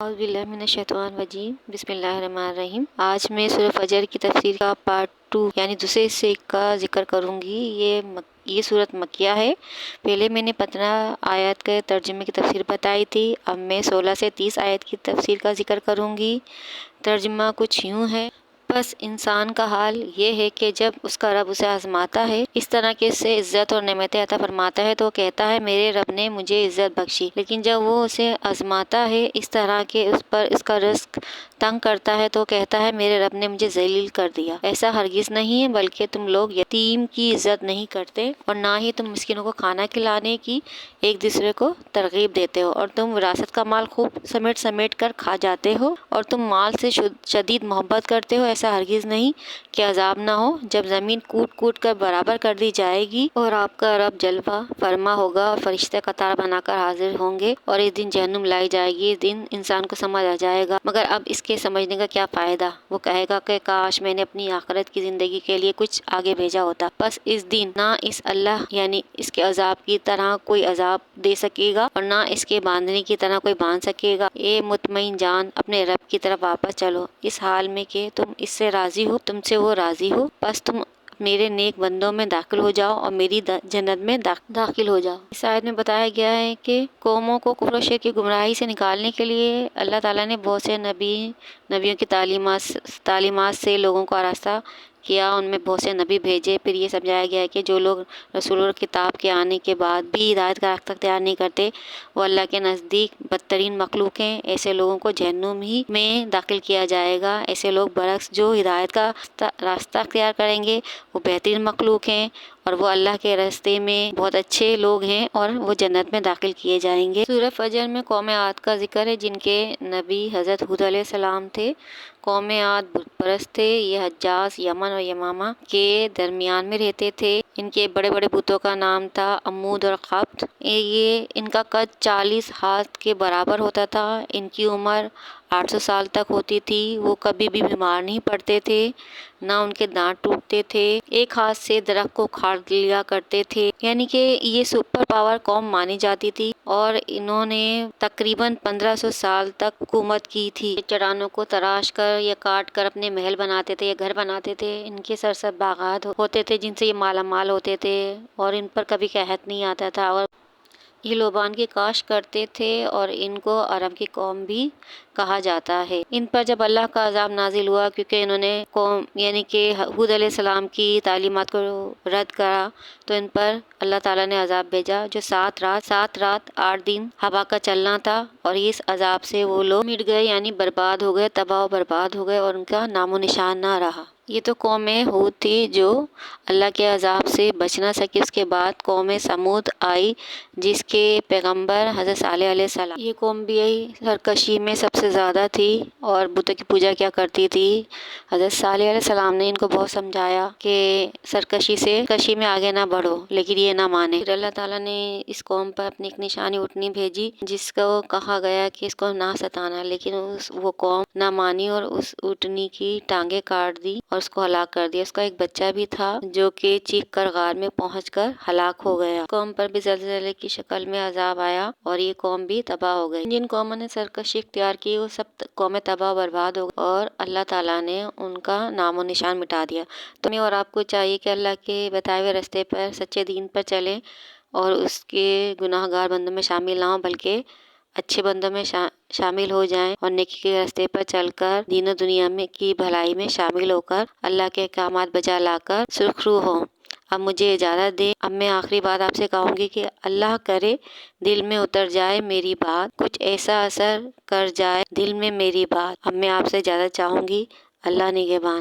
اعوذ باللہ من الشیطان الرجیم، بسم اللہ الرحمن الرحیم۔ آج میں سورہ فجر کی تفسیر کا پارٹ 2 یعنی دوسرے حصے کا ذکر کروں گی۔ یہ سورت مکیہ ہے۔ پہلے میں نے 15 آیات کے ترجمے کی تفسیر بتائی تھی، اب میں 16 سے 30 آیت کی تفسیر کا ذکر کروں گی۔ ترجمہ کچھ یوں ہے: بس انسان کا حال یہ ہے کہ جب اس کا رب اسے آزماتا ہے، اس طرح کہ اس سے عزت اور نعمتیں عطا فرماتا ہے، تو وہ کہتا ہے میرے رب نے مجھے عزت بخشی۔ لیکن جب وہ اسے آزماتا ہے اس طرح کہ اس پر اس کا رزق تنگ کرتا ہے، تو کہتا ہے میرے رب نے مجھے ذلیل کر دیا۔ ایسا ہرگز نہیں ہے، بلکہ تم لوگ یتیم کی عزت نہیں کرتے اور نہ ہی تم مسکینوں کو کھانا کھلانے کی ایک دوسرے کو ترغیب دیتے ہو، اور تم وراثت کا مال خوب سمیٹ سمیٹ کر کھا جاتے ہو، اور تم مال سے شدید محبت کرتے ہو۔ ایسا ہرگز نہیں کہ عذاب نہ ہو جب زمین کوٹ کوٹ کر برابر کر دی جائے گی اور آپ کا رب جلوہ فرما ہوگا اور فرشتے قطار بنا کر حاضر ہوں گے، اور اس دن جہنم لائی جائے گی۔ اس دن انسان کو سمجھ آ جائے گا، مگر اب اس کے سمجھنے کا کیا فائدہ؟ وہ کہے گا کہ کاش میں نے اپنی آخرت کی زندگی کے لیے کچھ آگے بھیجا ہوتا۔ بس اس دن نہ اس اللہ یعنی اس کے عذاب کی طرح کوئی عذاب دے سکے گا اور نہ اس کے باندھنے کی طرح کوئی باندھ سکے گا۔ اے مطمئن جان، اپنے رب کی طرف واپس چلو، اس حال میں کہ تم اس سے راضی ہو، تم سے وہ راضی ہو۔ بس تم میرے نیک بندوں میں داخل ہو جاؤ اور میری جنت میں داخل ہو جاؤ۔ اس آیت میں بتایا گیا ہے کہ قوموں کو کفر و شرک کی گمراہی سے نکالنے کے لیے اللہ تعالیٰ نے بہت سے نبیوں کی تعلیمات سے لوگوں کو آراستہ کیا، ان میں بہت سے نبی بھیجے۔ پھر یہ سمجھایا گیا ہے کہ جو لوگ رسول اور کتاب کے آنے کے بعد بھی ہدایت کا راستہ اختیار نہیں کرتے، وہ اللہ کے نزدیک بدترین مخلوق ہیں۔ ایسے لوگوں کو جہنم ہی میں داخل کیا جائے گا۔ ایسے لوگ برعکس جو ہدایت کا راستہ اختیار کریں گے وہ بہترین مخلوق ہیں، اور وہ اللہ کے راستے میں بہت اچھے لوگ ہیں، اور وہ جنت میں داخل کیے جائیں گے۔ سورہ فجر میں قوم عاد کا ذکر ہے، جن کے نبی حضرت ہود علیہ السلام تھے۔ قوم عاد بت پرست تھے۔ یہ حجاز، یمن اور یمامہ کے درمیان میں رہتے تھے۔ ان کے بڑے بڑے بتوں کا نام تھا عمود اور قبط۔ ان کا قد 40 ہاتھ کے برابر ہوتا تھا۔ ان کی عمر 800 سال تک ہوتی تھی۔ وہ کبھی بھی بیمار نہیں پڑتے تھے، نہ ان کے دانت ٹوٹتے تھے۔ ایک ہاتھ سے درخت کو اکھاڑ لیا کرتے تھے، یعنی کہ یہ سپر پاور قوم مانی جاتی تھی، اور انہوں نے تقریباً 1500 سال تک حکومت کی تھی۔ چٹانوں کو تراش کر یا کاٹ کر اپنے محل بناتے تھے یا گھر بناتے تھے۔ ان کے سرسبز باغات ہوتے تھے جن سے یہ مالا مال ہوتے تھے، اور ان پر کبھی قحط نہیں آتا تھا، اور یہ لوبان کی کاشت کرتے تھے، اور ان کو ارم کی قوم بھی کہا جاتا ہے۔ ان پر جب اللہ کا عذاب نازل ہوا کیونکہ انہوں نے قوم یعنی کہ ہود علیہ السلام کی تعلیمات کو رد کرا، تو ان پر اللہ تعالیٰ نے عذاب بھیجا جو 7 رات 8 دن ہوا کا چلنا تھا، اور اس عذاب سے وہ لوگ مٹ گئے یعنی برباد ہو گئے، تباہ و برباد ہو گئے، اور ان کا نام و نشان نہ رہا۔ یہ تو قوم ہود تھی جو اللہ کے عذاب سے بچ نہ سکی۔ اس کے بعد قوم سمود آئی، جس کے پیغمبر حضرت صالح علیہ السلام۔ یہ قوم بھی سرکشی میں سب سے زیادہ تھی اور بتوں کی پوجا کیا کرتی تھی۔ حضرت صالح علیہ السلام نے ان کو بہت سمجھایا کہ سرکشی میں آگے نہ بڑھو، لیکن یہ نہ مانے۔ پھر اللہ تعالیٰ نے اس قوم پر اپنی ایک نشانی اونٹنی بھیجی، جس کو کہا گیا کہ اس کو نہ ستانا، لیکن وہ قوم نہ مانی اور اس اونٹنی کی ٹانگیں کاٹ دی اور اس کو ہلاک کر دیا۔ اس کا ایک بچہ بھی تھا جو کہ چیخ کر غار میں پہنچ کر ہلاک ہو گیا۔ قوم پر بھی زلزلے کی شکل میں عذاب آیا اور یہ قوم بھی تباہ ہو گئی۔ جن قوموں نے سرکشی اختیار کی وہ سب قومیں تباہ و برباد ہو گئی، اور اللہ تعالیٰ نے ان کا نام و نشان مٹا دیا۔ تو ہمیں اور آپ کو چاہیے کہ اللہ کے بتائے ہوئے راستے پر، سچے دین پر چلیں، اور اس کے گناہ گار بندوں میں شامل نہ ہوں، بلکہ اچھے بندوں میں شامل ہو جائیں، اور نیکی کے راستے پر چل کر دین و دنیا میں کی بھلائی میں شامل ہو کر اللہ کے احکامات بجا لا کر سرخرو ہوں۔ اب مجھے اجازت دیں۔ اب میں آخری بات آپ سے کہوں گی کہ اللہ کرے دل میں اتر جائے میری بات، کچھ ایسا اثر کر جائے دل میں میری بات۔ اب میں آپ سے اجازت چاہوں گی۔ اللہ نگہبان۔